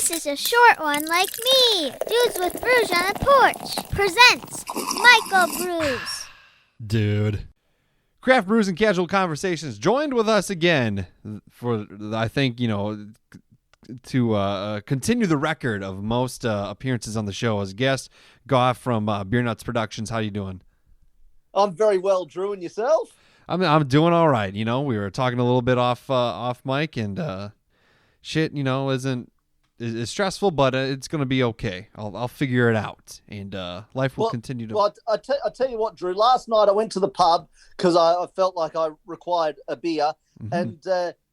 This is a short one like me. Dudes with Brews on the Porch presents Michael Brews. Dude. Craft Brews and Casual Conversations joined with us again for, I think, to continue the record of most appearances on the show as guest. Goff from Beernuts Productions. How you doing? I'm very well, Drew, and yourself? I'm doing all right. We were talking a little bit off mic, and shit, is stressful, but it's gonna be okay. I'll figure it out, and life will continue to. Well, I tell you what, Drew. Last night I went to the pub because I felt like I required a beer, and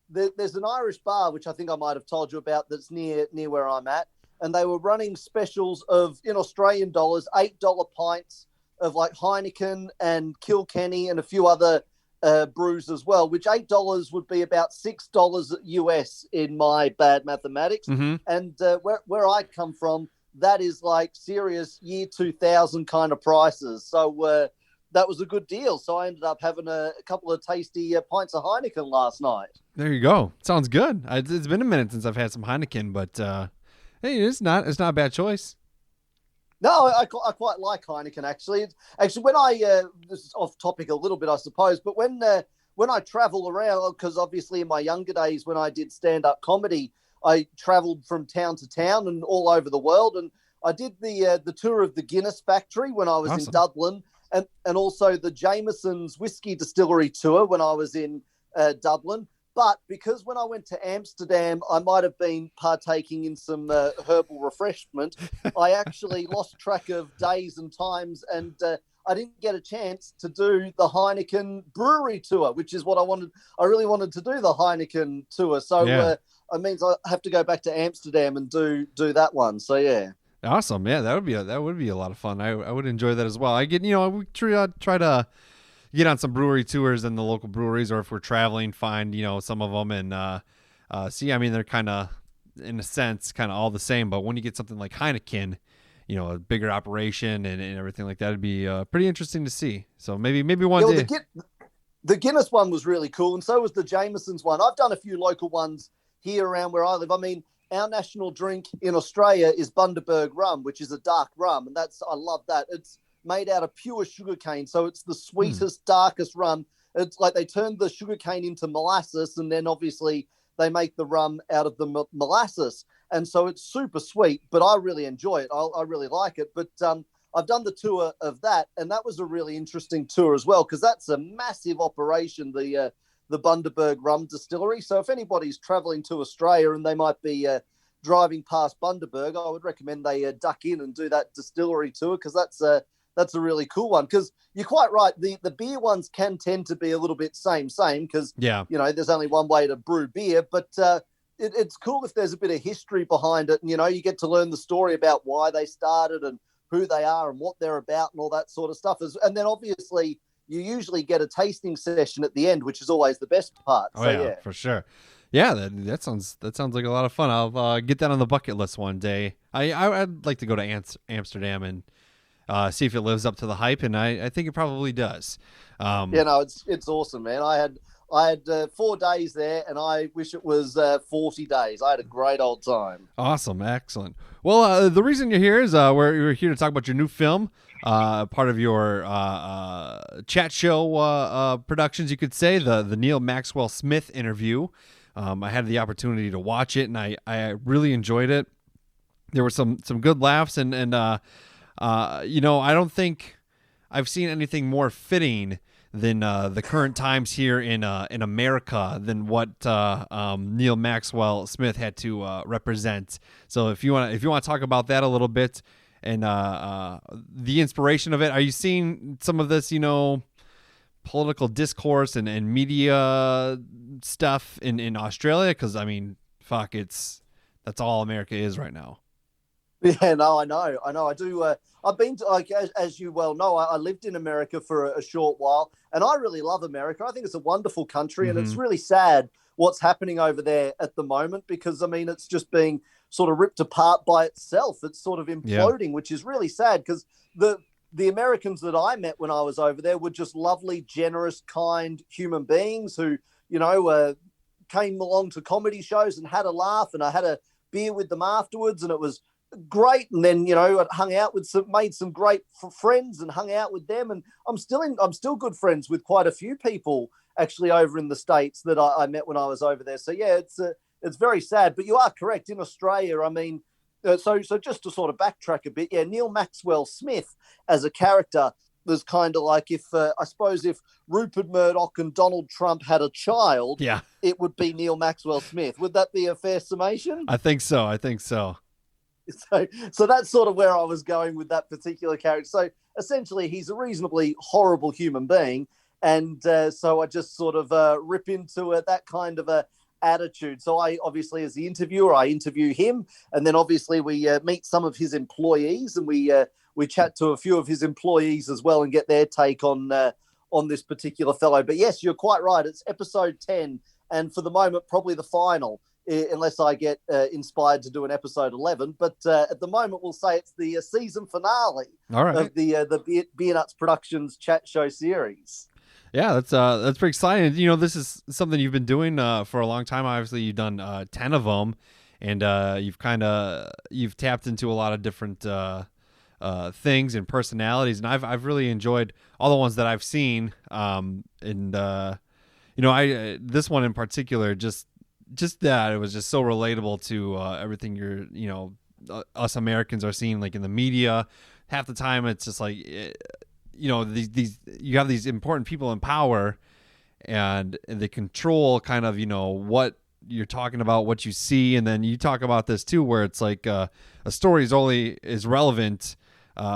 there's an Irish bar which I think I might have told you about that's near where I'm at, and they were running specials of, in Australian dollars, $8 pints of like Heineken and Kilkenny and a few other brews as well, which $8 would be about $6 US in my bad mathematics. And where I come from, that is like serious year 2000 kind of prices. So that was a good deal. So I ended up having a couple of tasty pints of Heineken last night. There you go. Sounds good. It's been a minute since I've had some Heineken, but hey, it's not a bad choice. No, I quite like Heineken, actually. Actually, when this is off topic a little bit, I suppose, but when I travel around, because obviously in my younger days when I did stand-up comedy, I traveled from town to town and all over the world, and I did the tour of the Guinness factory when I was in Dublin, and also the Jameson's whiskey distillery tour when I was in Dublin. But because when I went to Amsterdam, I might have been partaking in some herbal refreshment, I actually lost track of days and times, and I didn't get a chance to do the Heineken brewery tour, which is what I wanted. I really wanted to do the Heineken tour. So it means I have to go back to Amsterdam and do that one. So, yeah. Awesome. Yeah, that would be a lot of fun. I would enjoy that as well. I would try to get on some brewery tours in the local breweries, or if we're traveling, find, some of them and see. I mean, they're kind of, in a sense, kind of all the same. But when you get something like Heineken, a bigger operation and everything like that, it'd be pretty interesting to see. So maybe one day. The Guinness one was really cool, and so was the Jameson's one. I've done a few local ones here around where I live. I mean, our national drink in Australia is Bundaberg rum, which is a dark rum, and I love that. It's made out of pure sugarcane, so it's the sweetest, darkest rum. It's like they turned the sugarcane into molasses, and then obviously they make the rum out of the molasses, and so it's super sweet, but I really enjoy it. I really like it. But I've done the tour of that, and that was a really interesting tour as well, because that's a massive operation, the Bundaberg rum distillery. So if anybody's traveling to Australia and they might be driving past Bundaberg, I would recommend they duck in and do that distillery tour, because that's a really cool one. Because you're quite right, the beer ones can tend to be a little bit same, because there's only one way to brew beer, but it's cool if there's a bit of history behind it, and you get to learn the story about why they started and who they are and what they're about and all that sort of stuff. And then obviously you usually get a tasting session at the end, which is always the best part. Yeah, for sure. Yeah, that sounds like a lot of fun. I'll get that on the bucket list one day. I'd like to go to Amsterdam and see if it lives up to the hype, and I think it probably does. It's awesome, man. I had 4 days there, and I wish it was 40 days. I had a great old time. Awesome, excellent. Well, the reason you're here is we're here to talk about your new film, part of your chat show productions, you could say, the Neil Maxwell-Smith interview. I had the opportunity to watch it, and I really enjoyed it. There were some good laughs, and I don't think I've seen anything more fitting than the current times here in America than what Neil Maxwell-Smith had to represent. So if you want to talk about that a little bit and the inspiration of it, are you seeing some of this political discourse and media stuff in Australia? Because I mean, fuck, that's all America is right now. Yeah, no, I know. I do. I've been to, as you well know, I lived in America for a short while, and I really love America. I think it's a wonderful country, and it's really sad what's happening over there at the moment, because, I mean, it's just being sort of ripped apart by itself. It's sort of imploding, which is really sad, because the Americans that I met when I was over there were just lovely, generous, kind human beings who, came along to comedy shows and had a laugh, and I had a beer with them afterwards, and it was great. And then, I hung out with made some great friends and hung out with them. And I'm still good friends with quite a few people actually over in the States that I met when I was over there. So yeah, it's very sad, but you are correct. In Australia, I mean, so just to sort of backtrack a bit, yeah, Neil Maxwell-Smith as a character was kind of like if Rupert Murdoch and Donald Trump had a child, Yeah. it would be Neil Maxwell-Smith. Would that be a fair summation? I think so. So that's sort of where I was going with that particular character. So essentially, he's a reasonably horrible human being, and so I just sort of rip into that kind of a attitude. So I obviously, as the interviewer, I interview him, and then obviously we meet some of his employees, and we chat to a few of his employees as well and get their take on this particular fellow. But yes, you're quite right. It's episode 10, and for the moment, probably the final, unless I get inspired to do an episode 11. But at the moment, we'll say it's the season finale of the Beernuts Productions chat show series. Yeah, that's pretty exciting. This is something you've been doing for a long time. Obviously, you've done 10 of them, and you've tapped into a lot of different things and personalities, and I've really enjoyed all the ones that I've seen. This one in particular, just that it was just so relatable to everything us Americans are seeing, like in the media. Half the time, it's just like these you have these important people in power, and they control kind of what you're talking about, what you see, and then you talk about this too, where it's like a story is relevant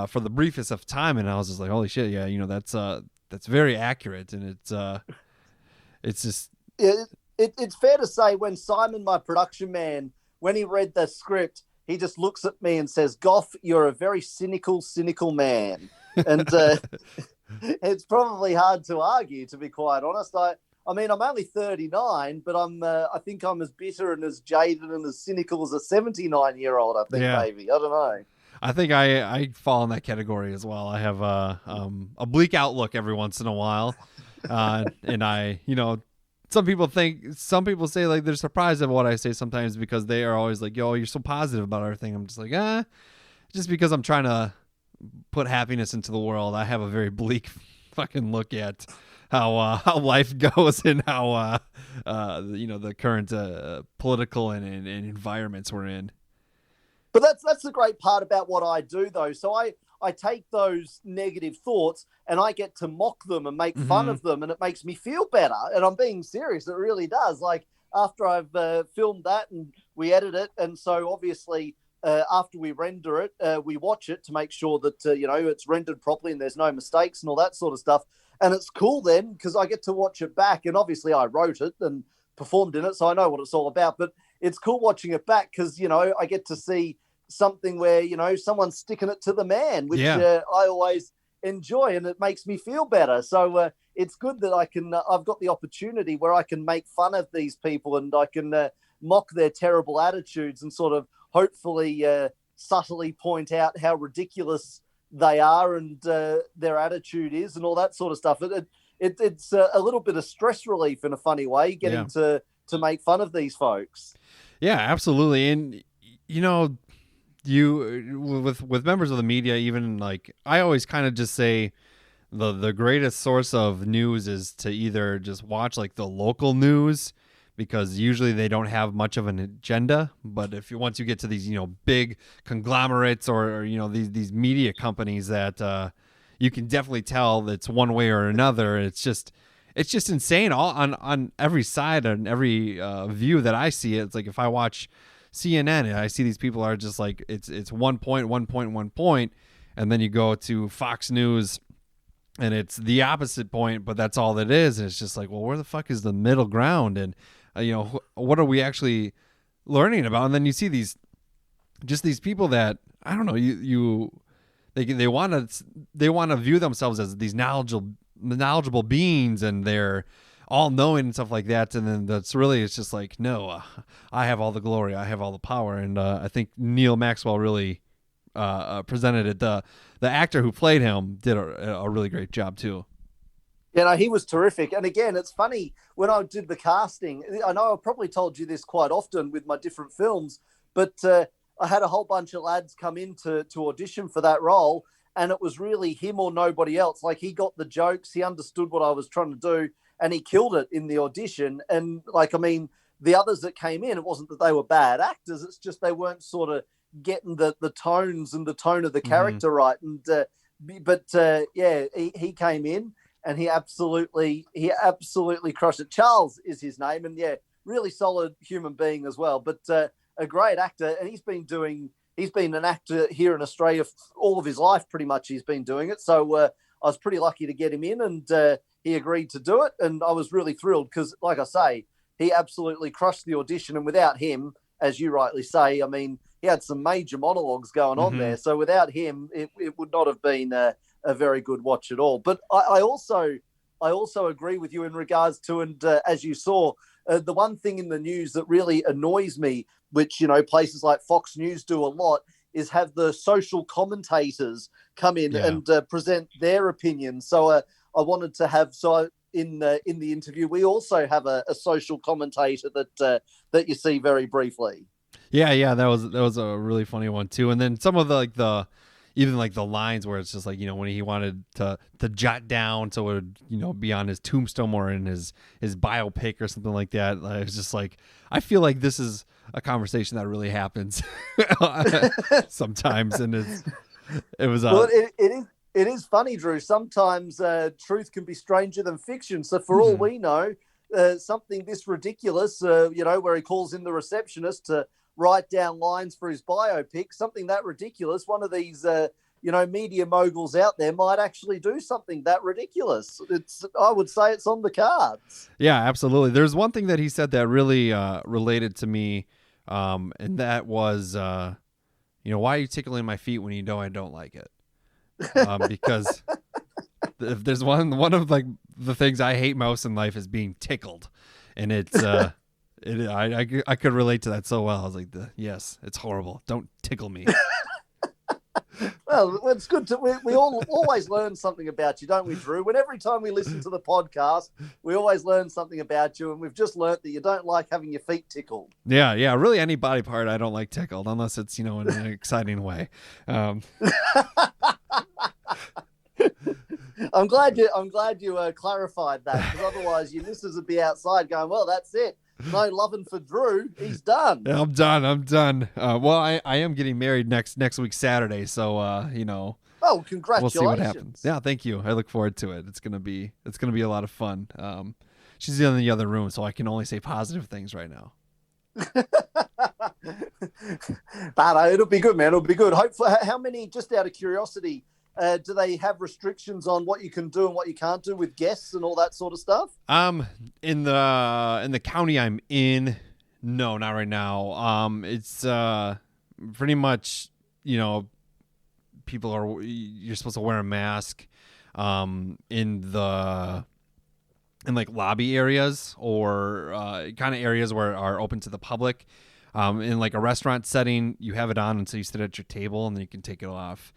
for the briefest of time, and I was just like, holy shit, yeah, that's very accurate, and it's just. It's fair to say when Simon, my production man, when he read the script, he just looks at me and says, "Goff, you're a very cynical man," and it's probably hard to argue, to be quite honest. I mean, I'm only 39, but I think I'm as bitter and as jaded and as cynical as a 79-year-old. I think maybe I don't know. I think I fall in that category as well. I have a bleak outlook every once in a while, and I some people say like they're surprised at what I say sometimes because they are always like, yo, you're so positive about everything. I'm just like, just because I'm trying to put happiness into the world. I have a very bleak fucking look at how life goes and how the current political and environments we're in. But that's the great part about what I do, though. So I take those negative thoughts and I get to mock them and make fun of them, and it makes me feel better. And I'm being serious. It really does. Like after I've filmed that and we edit it, and so obviously after we render it, we watch it to make sure that it's rendered properly and there's no mistakes and all that sort of stuff. And it's cool then because I get to watch it back, and obviously I wrote it and performed in it, so I know what it's all about. But it's cool watching it back because I get to see something where someone's sticking it to the man, which I always enjoy, and it makes me feel better. So it's good that I've got the opportunity where I can make fun of these people and I can mock their terrible attitudes and sort of hopefully subtly point out how ridiculous they are and their attitude is and all that sort of stuff. It's a little bit of stress relief in a funny way, getting to make fun of these folks. Yeah, absolutely. And you with members of the media, even like I always kind of just say the greatest source of news is to either just watch like the local news, because usually they don't have much of an agenda. But once you get to these big conglomerates or these media companies that you can definitely tell that's one way or another. It's just insane all on every side and every view that I see. It's like if I watch CNN and I see these people are just like it's 1 point, and then you go to Fox News and it's the opposite point, but that's all it is. And it's just like, well, where the fuck is the middle ground? And what are we actually learning about? And then you see these people that I don't know, they want to view themselves as these knowledgeable beings, and they're all knowing and stuff like that, and then it's just like, no, I have all the glory, I have all the power. And I think Neil Maxwell really presented it. The actor who played him did a really great job too. He was terrific. And again, it's funny, when I did the casting, I know I've probably told you this quite often with my different films, But I had a whole bunch of lads come in to audition for that role, and it was really him or nobody else. Like, he got the jokes, he understood what I was trying to do, and he killed it in the audition. And like, I mean, the others that came in, it wasn't that they were bad actors, it's just they weren't sort of getting the tones and the tone of the character right. And yeah, he came in and he absolutely crushed it. Charles is his name, and yeah, really solid human being as well, but a great actor. And he's been an actor here in Australia all of his life, pretty much. He's been doing it. So I was pretty lucky to get him in, and he agreed to do it. And I was really thrilled because, like I say, he absolutely crushed the audition. And without him, as you rightly say, I mean, he had some major monologues going on there. So without him, it would not have been a very good watch at all. But I also agree with you in regards to, and as you saw, the one thing in the news that really annoys me, which, you know, places like Fox News do a lot, is have the social commentators come in and present their opinions. So I wanted to have, in the interview, we also have a social commentator that you see very briefly. Yeah, that was a really funny one too. And then some of the even like the lines where it's just like, you know, when he wanted to jot down so it would, you know, be on his tombstone or in his biopic or something like that. I was just like, I feel like this is a conversation that really happens sometimes, and it was well, it is funny, Drew. Sometimes truth can be stranger than fiction. So for all we know, something this ridiculous, you know, where he calls in the receptionist to write down lines for his biopic, something that ridiculous, one of these, you know, media moguls out there might actually do something that ridiculous. I would say it's on the cards. Yeah, absolutely. There's one thing that he said that really related to me, and that was, you know, why are you tickling my feet when you know I don't like it? Because if there's one of like the things I hate most in life is being tickled, and it's I could relate to that so well. I was like, yes, it's horrible. Don't tickle me. Well, it's good to we all always learn something about you, don't we, Drew? When every time we listen to the podcast, we always learn something about you, and we've just learnt that you don't like having your feet tickled. Yeah, really any body part I don't like tickled unless it's, you know, in an exciting way. I'm glad you clarified that, because otherwise your missus would be outside going, well, that's it. No loving for Drew. He's done. Yeah, I'm done. Well, I am getting married next week Saturday, so you know. Oh, congratulations! We'll see what happens. Yeah, thank you. I look forward to it. It's gonna be a lot of fun. She's in the other room, so I can only say positive things right now. But it'll be good, man. It'll be good. Hopefully, how many? Just out of curiosity. Do they have restrictions on what you can do and what you can't do with guests and all that sort of stuff? In the county I'm in, no, not right now. It's pretty much, you know, you're supposed to wear a mask in like lobby areas or kind of areas where are open to the public. In like a restaurant setting, you have it on until you sit at your table, and then you can take it off.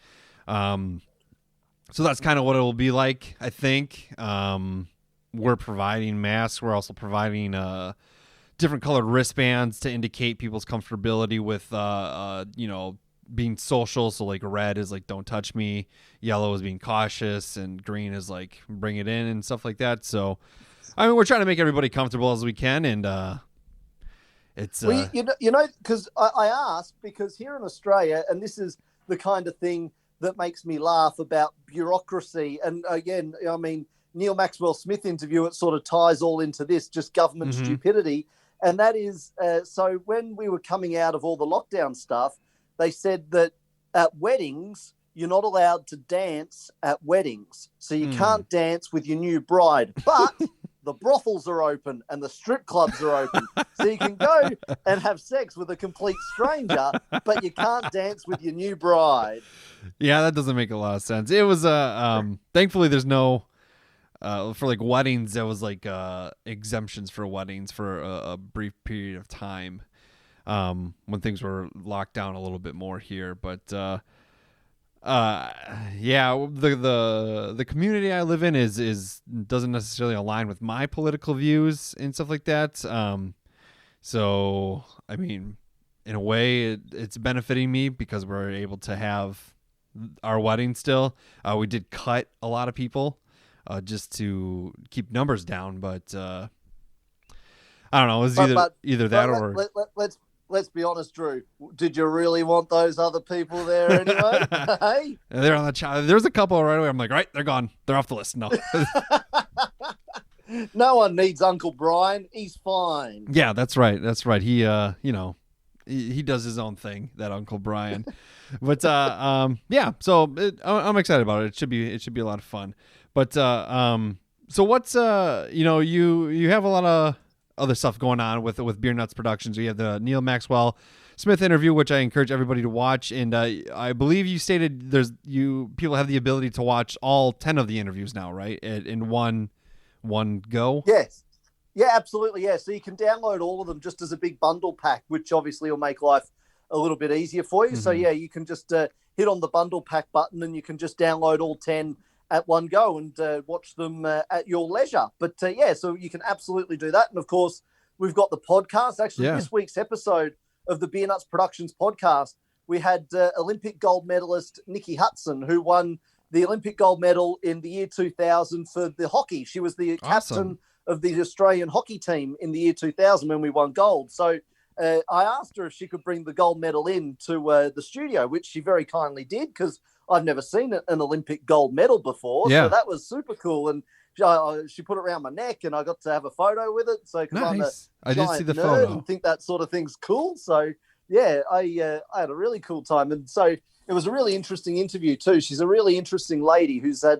So that's kind of what it will be like, I think. We're providing masks. We're also providing different colored wristbands to indicate people's comfortability with, you know, being social. So like red is like, don't touch me. Yellow is being cautious, and green is like, bring it in and stuff like that. So, I mean, we're trying to make everybody comfortable as we can. And, it's, well, you know, because I asked, because here in Australia, and this is the kind of thing that makes me laugh about bureaucracy. And again, I mean, Neil Maxwell-Smith interview, it sort of ties all into this, just government stupidity. And that is, so when we were coming out of all the lockdown stuff, they said that at weddings, you're not allowed to dance at weddings. So you can't dance with your new bride, but the brothels are open and the strip clubs are open. So you can go and have sex with a complete stranger, but you can't dance with your new bride. Yeah, that doesn't make a lot of sense. It was thankfully there's no for like weddings, there was like exemptions for weddings for a brief period of time when things were locked down a little bit more here. But yeah, the community I live in is doesn't necessarily align with my political views and stuff like that. So I mean, in a way, it's benefiting me because we're able to have our wedding still. We did cut a lot of people just to keep numbers down, but I don't know. It was either that or let's be honest, Drew. Did you really want those other people there anyway? Hey, they're on the chat. There's a couple right away. I'm like, right, they're gone. They're off the list. No. No one needs Uncle Brian. He's fine. Yeah, that's right. That's right. He, he does his own thing, that Uncle Brian. But yeah. So I'm excited about it. It should be a lot of fun. But so what's you have a lot of other stuff going on with Beernuts Productions. You have the Neil Maxwell-Smith interview, which I encourage everybody to watch. And I believe you stated people have the ability to watch all 10 of the interviews now, right? In one go? Yes. Yeah, absolutely. Yeah. So you can download all of them just as a big bundle pack, which obviously will make life a little bit easier for you. Mm-hmm. So yeah, you can just hit on the bundle pack button and you can just download all 10 at one go and watch them at your leisure. But yeah, so you can absolutely do that. And of course, we've got the podcast. Actually, This week's episode of the Beernuts Productions podcast, we had Olympic gold medalist Nikki Hudson, who won the Olympic gold medal in the year 2000 for the hockey. She was the captain of the Australian hockey team in the year 2000 when we won gold. So I asked her if she could bring the gold medal in to the studio, which she very kindly did, because I've never seen an Olympic gold medal before. Yeah. So that was super cool. And she put it around my neck and I got to have a photo with it. So nice. I did see the photo and think that sort of thing's cool. So yeah, I had a really cool time. And so it was a really interesting interview too. She's a really interesting lady who's had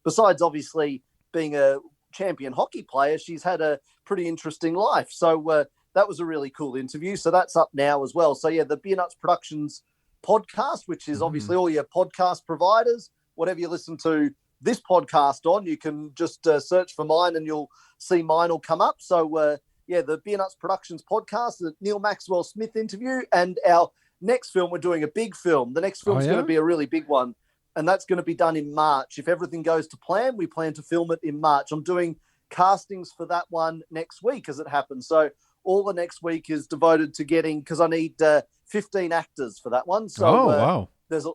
besides obviously being a champion hockey player, she's had a pretty interesting life. So that was a really cool interview. So that's up now as well. So yeah, the Beernuts Productions podcast, which is obviously all your podcast providers, whatever you listen to this podcast on, you can just search for mine and you'll see mine will come up. So yeah, the Beernuts Productions podcast, the Neil Maxwell-Smith interview, and our next film, we're doing a big film. The next film is going to be a really big one, and that's going to be done in March. If everything goes to plan, we plan to film it in March. I'm doing castings for that one next week as it happens. So all the next week is devoted to getting, because I need 15 actors for that one. So wow. There's a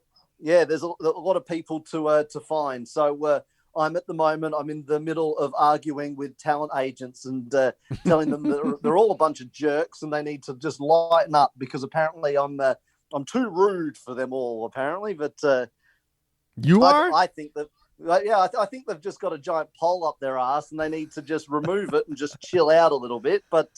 lot of people to find. So I'm in the middle of arguing with talent agents and telling them that they're all a bunch of jerks and they need to just lighten up, because apparently I'm too rude for them all, apparently. But I think that, I think they've just got a giant pole up their ass and they need to just remove it and just chill out a little bit. But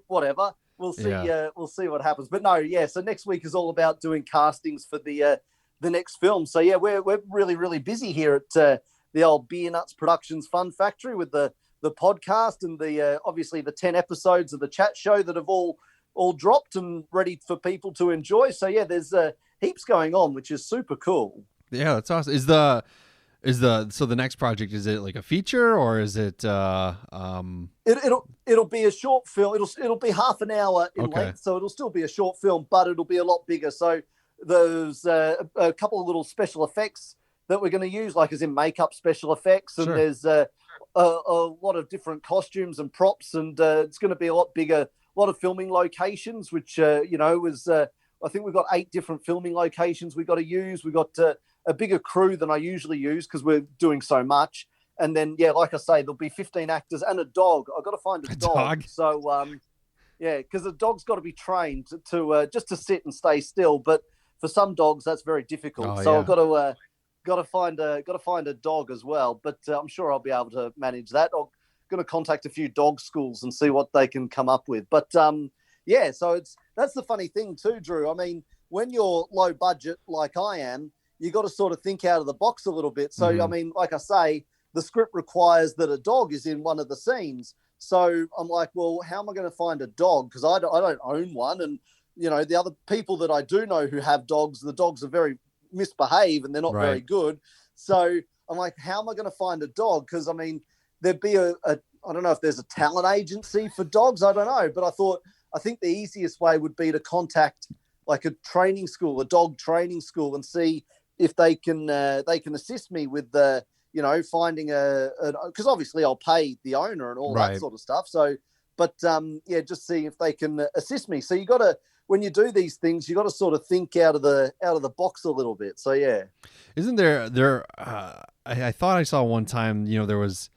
whatever. We'll see. We'll see what happens. But no, yeah. So next week is all about doing castings for the next film. So yeah, we're really, really busy here at the old Beernuts Productions Fun Factory with the podcast and the obviously the 10 episodes of the chat show that have all dropped and ready for people to enjoy. So yeah, there's heaps going on, which is super cool. Yeah, that's awesome. So the next project, is it like a feature or is it it'll be a short film. It'll be half an hour in length, so it'll still be a short film, but it'll be a lot bigger. So there's a couple of little special effects that we're going to use, like as in makeup special effects, and there's a lot of different costumes and props, and it's going to be a lot bigger, a lot of filming locations, which was I think we've got 8 different filming locations we've got to use. We've got a bigger crew than I usually use because we're doing so much. And then, yeah, like I say, there'll be 15 actors and a dog. I've got to find a dog. So, yeah, because the dog's got to be trained to just to sit and stay still. But for some dogs, that's very difficult. So I've got to find a dog as well. But I'm sure I'll be able to manage that. I'm going to contact a few dog schools and see what they can come up with. But yeah, so that's the funny thing too, Drew. I mean, when you're low budget like I am, you got to sort of think out of the box a little bit. So, I mean, like I say, the script requires that a dog is in one of the scenes. So I'm like, well, how am I going to find a dog? Because I don't own one. And, the other people that I do know who have dogs, the dogs are very misbehave and they're not very good. So I'm like, how am I going to find a dog? Because, I mean, there'd be I don't know if there's a talent agency for dogs. I don't know. But I think the easiest way would be to contact like a training school, a dog training school, and see if they can assist me with finding because obviously I'll pay the owner and all that sort of stuff. So but yeah, just seeing if they can assist me. So you got to, when you do these things, you got to sort of think out of the box a little bit. So yeah. Isn't there? I thought I saw one time. There was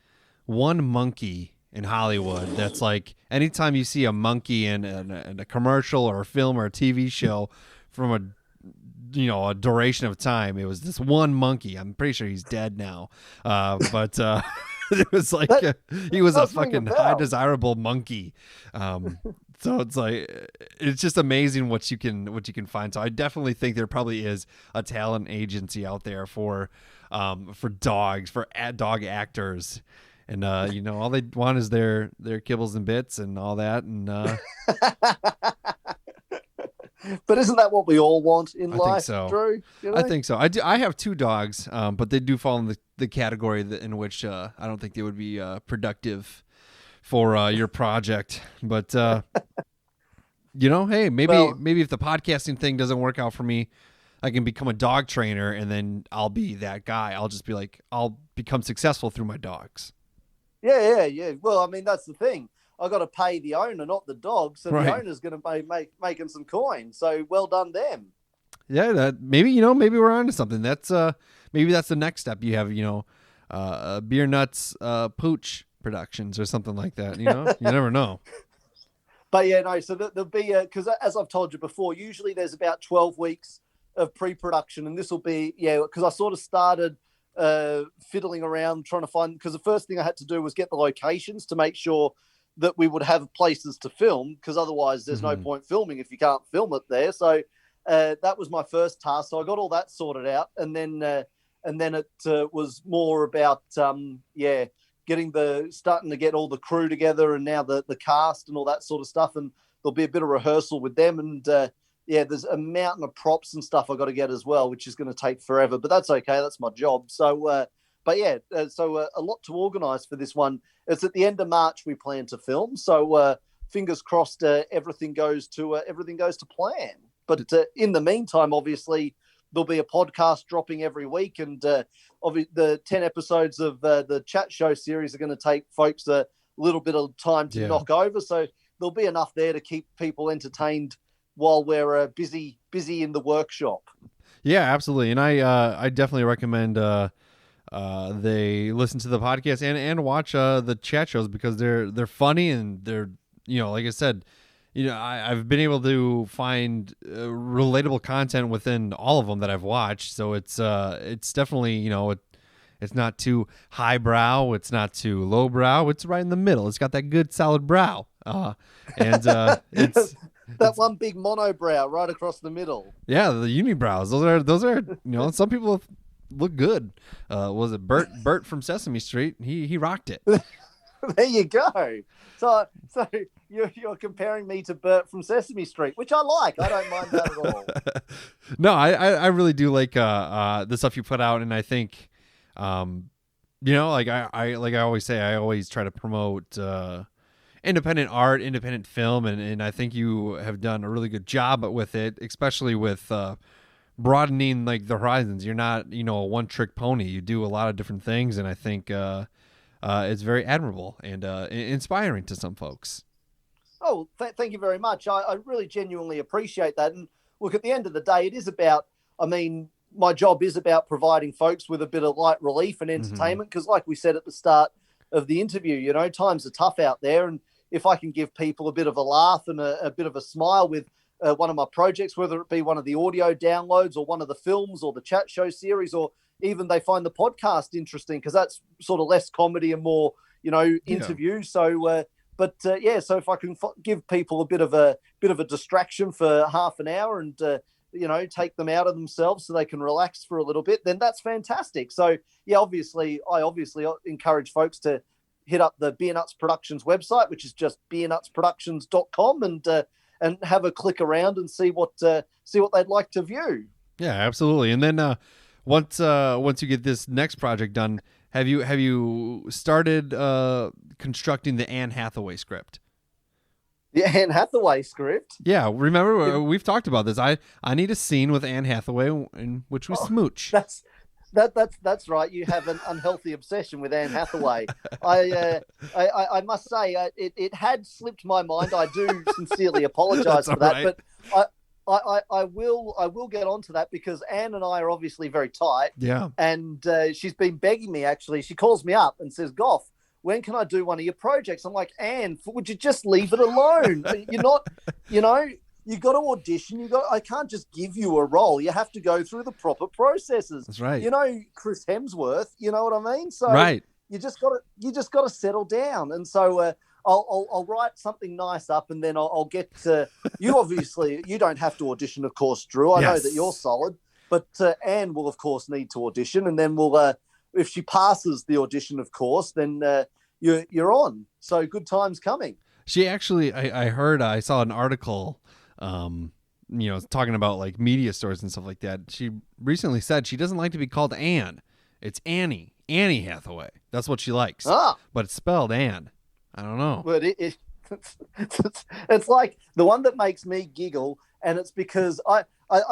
one monkey in Hollywood that's like, anytime you see a monkey in a commercial or a film or a TV show from a duration of time, it was this one monkey. I'm pretty sure he's dead now, but it was like he was a fucking high desirable monkey. So it's like, it's just amazing what you can find. So I definitely think there probably is a talent agency out there for dogs, for dog actors. And all they want is their kibbles and bits and all that. And but isn't that what we all want in life, think so. Drew? I think so. I have 2 dogs, but they do fall in the category in which I don't think they would be productive for your project. But hey, maybe if the podcasting thing doesn't work out for me, I can become a dog trainer, and then I'll be that guy. I'll just be like, I'll become successful through my dogs. Yeah. Well, I mean, that's the thing. I got to pay the owner, not the dog. So the owner's going to be making some coin. So well done them. Yeah, maybe we're on to something. That's maybe that's the next step. You have Beernuts Pooch Productions or something like that. You never know. But yeah, no. So there'll be because as I've told you before, usually there's about 12 weeks of pre-production, and this will be because I sort of started fiddling around trying to find, because the first thing I had to do was get the locations to make sure that we would have places to film, because otherwise there's no point filming if you can't film it there. So that was my first task. So I got all that sorted out, and then it was more about starting to get all the crew together, and now the cast and all that sort of stuff, and there'll be a bit of rehearsal with them, and there's a mountain of props and stuff I got to get as well, which is going to take forever, but that's okay. That's my job. So, so a lot to organise for this one. It's at the end of March we plan to film. So fingers crossed, everything goes to plan. But in the meantime, obviously there'll be a podcast dropping every week, and the 10 episodes of the chat show series are going to take folks a little bit of time to knock over. So there'll be enough there to keep people entertained while we're busy in the workshop. Yeah, absolutely. And I definitely recommend they listen to the podcast and watch the chat shows, because they're funny, and they're, like I said, I've been able to find relatable content within all of them that I've watched. So it's definitely, it's not too highbrow, it's not too lowbrow, it's right in the middle. It's got that good solid brow, and it's that one big monobrow right across the middle. Yeah, the unibrows. Those are some people look good. Was it Bert from Sesame Street? He rocked it. There you go. So you're comparing me to Bert from Sesame Street, which I like. I don't mind that at all. No, I really do like the stuff you put out, and I think like I always say, I always try to promote independent art, independent film, and I think you have done a really good job with it, especially with broadening like the horizons. You're not a one-trick pony. You do a lot of different things, and I think it's very admirable and inspiring to some folks. Oh, thank you very much. I really genuinely appreciate that. And look, at the end of the day, it is about, my job is about providing folks with a bit of light relief and entertainment, because like we said at the start of the interview, times are tough out there, and if I can give people a bit of a laugh and a bit of a smile with one of my projects, whether it be one of the audio downloads or one of the films or the chat show series, or even they find the podcast interesting, because that's sort of less comedy and more, interview. Yeah. So, so if I can give people a bit of a distraction for half an hour and, take them out of themselves so they can relax for a little bit, then that's fantastic. So yeah, I obviously encourage folks to hit up the Beernuts Productions website, which is just beernutsproductions.com, and have a click around and see what they'd like to view. Yeah, absolutely. And then once you get this next project done, have you started constructing the Anne Hathaway script? The Anne Hathaway script? Yeah, remember we've talked about this. I need a scene with Anne Hathaway in which we smooch. That's right. You have an unhealthy obsession with Anne Hathaway. I must say it had slipped my mind. I do sincerely apologise for that, right. but I will get onto that because Anne and I are obviously very tight. Yeah. And she's been begging me. Actually, she calls me up and says, "Goff, when can I do one of your projects?" I'm like, "Anne, would you just leave it alone? You're not, you got to audition. I can't just give you a role. You have to go through the proper processes." That's right. Chris Hemsworth. You know what I mean? So Right. you just got to settle down. And so I'll write something nice up, and then I'll get you. Obviously, you don't have to audition, of course, Drew. I know that you're solid, but Anne will, of course, need to audition, and then we'll. If she passes the audition, of course, then you're on. So good times coming. She actually, I saw an article, talking about like media stores and stuff like that. She recently said she doesn't like to be called Anne. It's Annie Hathaway. That's what she likes. But it's spelled Anne. I don't know. But it's like the one that makes me giggle, and it's because I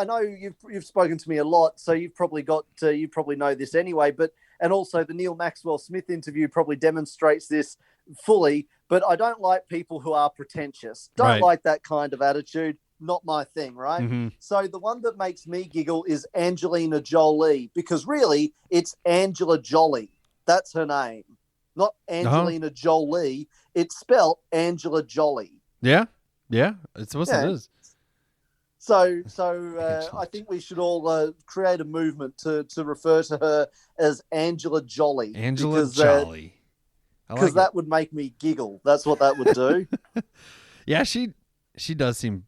know you've spoken to me a lot, so you've probably you probably know this anyway. And also the Neil Maxwell-Smith interview probably demonstrates this fully. But I don't like people who are pretentious. Don't like that kind of attitude. Not my thing, right? Mm-hmm. So the one that makes me giggle is Angelina Jolie, because really it's Angela Jolie. That's her name, not Angelina Jolie. It's spelled Angela Jolie. Yeah. It's what it is. So I think we should all create a movement to refer to her as Angela Jolie. Jolie. Because that would make me giggle. That's what that would do. Yeah, she does seem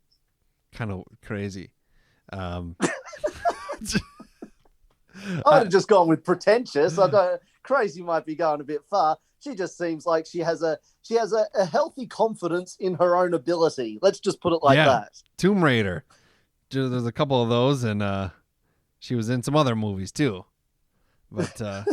kind of crazy. I would have just gone with pretentious. Crazy might be going a bit far. She just seems like she has a healthy confidence in her own ability. Let's just put it like that. Tomb Raider. There's a couple of those, and she was in some other movies too. But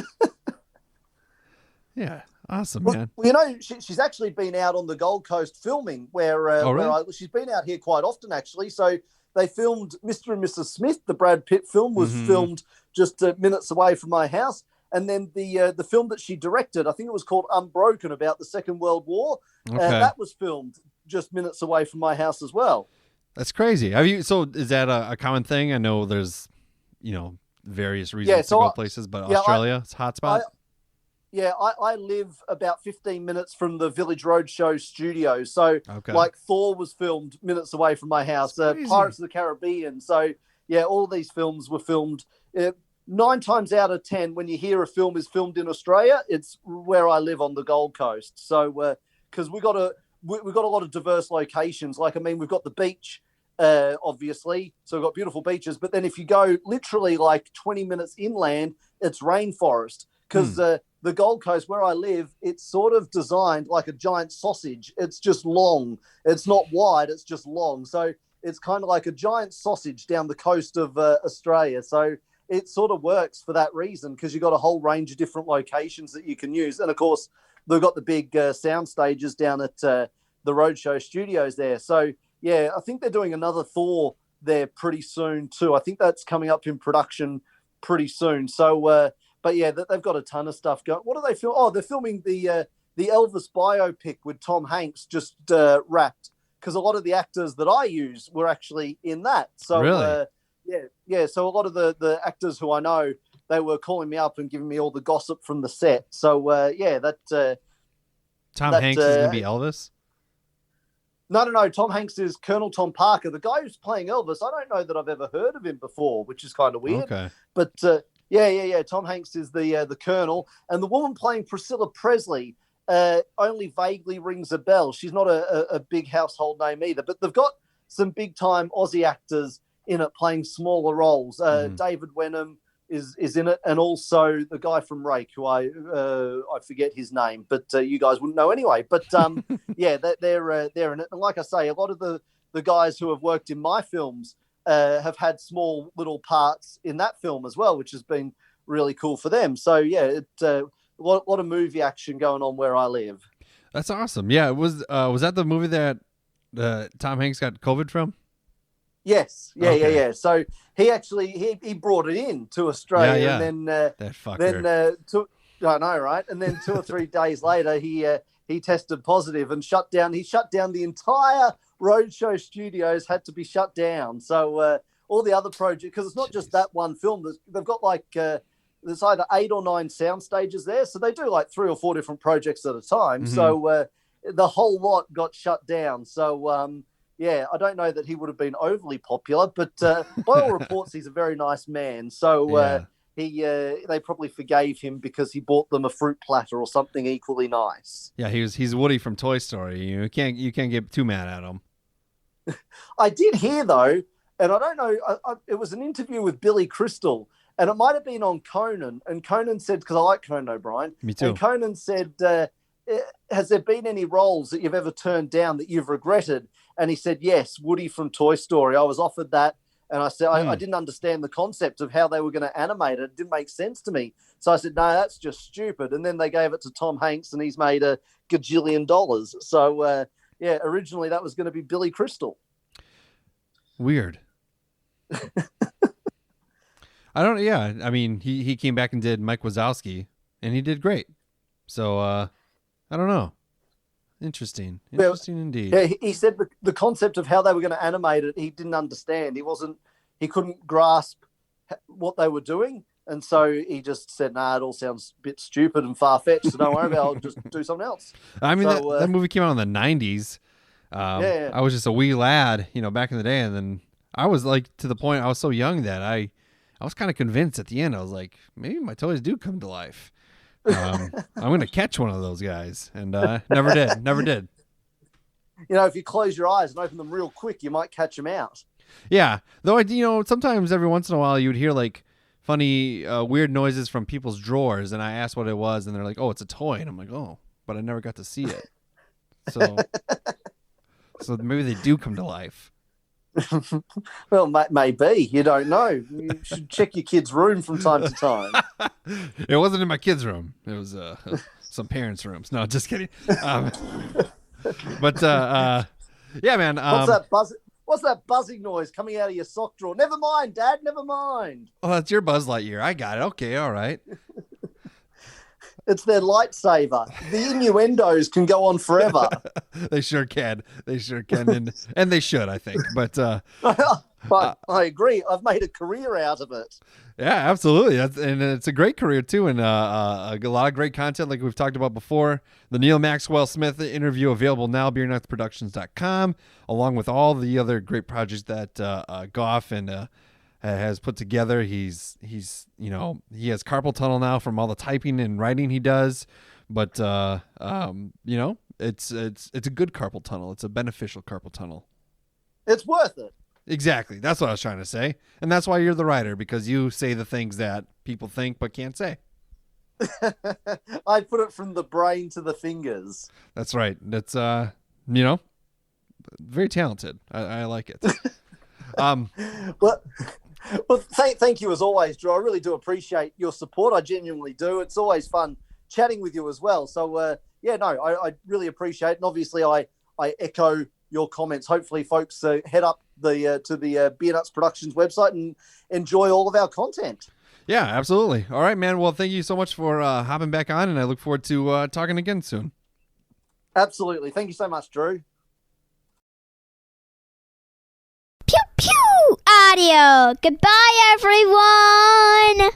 yeah, awesome, man. Well, she's actually been out on the Gold Coast filming, where she's been out here quite often, actually. So they filmed Mr. and Mrs. Smith. The Brad Pitt film was filmed just minutes away from my house. And then the film that she directed, I think it was called Unbroken, about the Second World War. That was filmed just minutes away from my house as well. That's crazy. So is that a common thing? I know there's, various reasons to go places, but Australia, it's a hot spot. I live about 15 minutes from the Village Roadshow studio. So like Thor was filmed minutes away from my house, Pirates of the Caribbean. So yeah, all these films were filmed 9 times out of 10, when you hear a film is filmed in Australia, it's where I live on the Gold Coast. So, because we've got a lot of diverse locations. Like, we've got the beach, obviously. So we've got beautiful beaches. But then if you go literally like 20 minutes inland, it's rainforest. Because the Gold Coast, where I live, it's sort of designed like a giant sausage. It's just long. It's not wide. It's just long. So it's kind of like a giant sausage down the coast of Australia. So it sort of works for that reason, because you've got a whole range of different locations that you can use. And, of course, they've got the big sound stages down at the Roadshow studios there. So, yeah, I think they're doing another Thor there pretty soon too. I think that's coming up in production pretty soon. So, but, yeah, they've got a ton of stuff going. What do they film? Oh, they're filming the Elvis biopic with Tom Hanks just wrapped, because a lot of the actors that I use were actually in that. So, really? Yeah. So a lot of the actors who I know, they were calling me up and giving me all the gossip from the set. So Tom Hanks is going to be Elvis? No. Tom Hanks is Colonel Tom Parker. The guy who's playing Elvis, I don't know that I've ever heard of him before, which is kind of weird. Okay. But yeah. Tom Hanks is the Colonel, and the woman playing Priscilla Presley only vaguely rings a bell. She's not a big household name either, but they've got some big time Aussie actors in it playing smaller roles. David Wenham is in it, and also the guy from Rake, who I forget his name, but you guys wouldn't know anyway. But yeah, they're in it. And like I say, a lot of the guys who have worked in my films have had small little parts in that film as well, which has been really cool for them. So yeah, a lot of movie action going on where I live. That's awesome. Yeah, was that the movie that Tom Hanks got COVID from? Yes, yeah, Okay. yeah. So he actually he brought it in to Australia, Yeah. and That fucker. I know, right? And then 2 or 3 days later, he tested positive and shut down. He shut down the entire roadshow studios had to be shut down. So all the other projects, because it's not just that one film. They've got like there's either 8 or 9 sound stages there, so they do like 3 or 4 different projects at a time. Mhm. So the whole lot got shut down. So yeah, I don't know that he would have been overly popular, but by all reports, he's a very nice man. So they probably forgave him because he bought them a fruit platter or something equally nice. Yeah, he's Woody from Toy Story. You can't get too mad at him. I did hear though, and I don't know, it was an interview with Billy Crystal, and it might have been on Conan. And Conan said, because I like Conan O'Brien, Me too. and Conan said, has there been any roles that you've ever turned down that you've regretted? And he said, yes, Woody from Toy Story. I was offered that. And I said, I didn't understand the concept of how they were going to animate it. It didn't make sense to me. So I said, no, that's just stupid. And then they gave it to Tom Hanks, and he's made $1 gajillion. So, yeah, originally that was going to be Billy Crystal. Weird. I mean, he came back and did Mike Wazowski, and he did great. So, I don't know. Interesting indeed. Yeah, he said the concept of how they were going to animate it, he didn't understand. He couldn't grasp what they were doing. And so he just said, nah, it all sounds a bit stupid and far-fetched, so don't worry about it, I'll just do something else. I mean, that movie came out in the 90s. Yeah. I was just a wee lad, back in the day, and then I was like, to the point, I was so young that I was kind of convinced at the end. I was like, maybe my toys do come to life. I'm going to catch one of those guys, and never did. If you close your eyes and open them real quick, you might catch them out. Yeah, though sometimes every once in a while you would hear like funny, weird noises from people's drawers, and I asked what it was, and they're like, "Oh, it's a toy," and I'm like, "Oh," but I never got to see it. So maybe they do come to life. Well, maybe. You don't know. You should check your kid's room from time to time. It wasn't in my kid's room. It was some parents' rooms. No, just kidding. But yeah, man. What's that buzzing noise coming out of your sock drawer? Never mind, Dad. Never mind. Oh, that's your Buzz Lightyear. I got it. Okay, all right. It's their lightsaber. The innuendos can go on forever. They sure can. And they should, I think. But I agree. I've made a career out of it. Yeah, absolutely. And it's a great career too, and a lot of great content like we've talked about before. The Neil Maxwell-Smith interview available now, beernutsproductions.com, along with all the other great projects that Goff and has put together. He has carpal tunnel now from all the typing and writing he does, but it's a good carpal tunnel. It's a beneficial carpal tunnel. It's worth it. Exactly. That's what I was trying to say. And that's why you're the writer, because you say the things that people think but can't say. I put it from the brain to the fingers. That's right. That's, very talented. I like it. Well, thank you as always, Drew. I really do appreciate your support. I genuinely do. It's always fun chatting with you as well. So, I really appreciate it. And obviously, I echo your comments. Hopefully, folks head up to the Beernuts Productions website and enjoy all of our content. Yeah, absolutely. All right, man. Well, thank you so much for hopping back on, and I look forward to talking again soon. Absolutely. Thank you so much, Drew. Pew pew audio. Goodbye, everyone.